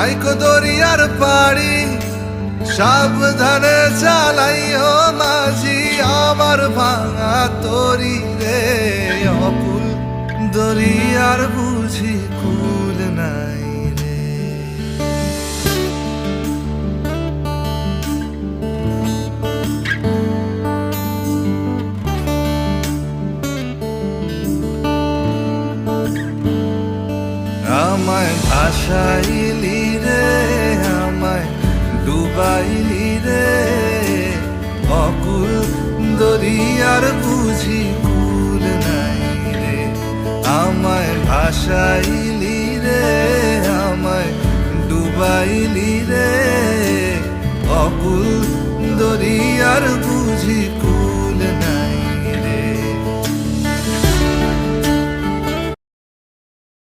রাইকো দরিয়ার পাড়ি সাবধানে চালাইও মাঝি আমার ভাঙা তরি রে অকুল দরিয়ার বুঝি কুল নাই রে। আমায় ভাসাইলি রে আমায় ডুবাইলি রে অকুল দরিয়ার বুঝি কুল নাই রে। আমায় ভাসাইলি রে আমায় ডুবাইলি রে অকুল দরিয়ার বুঝি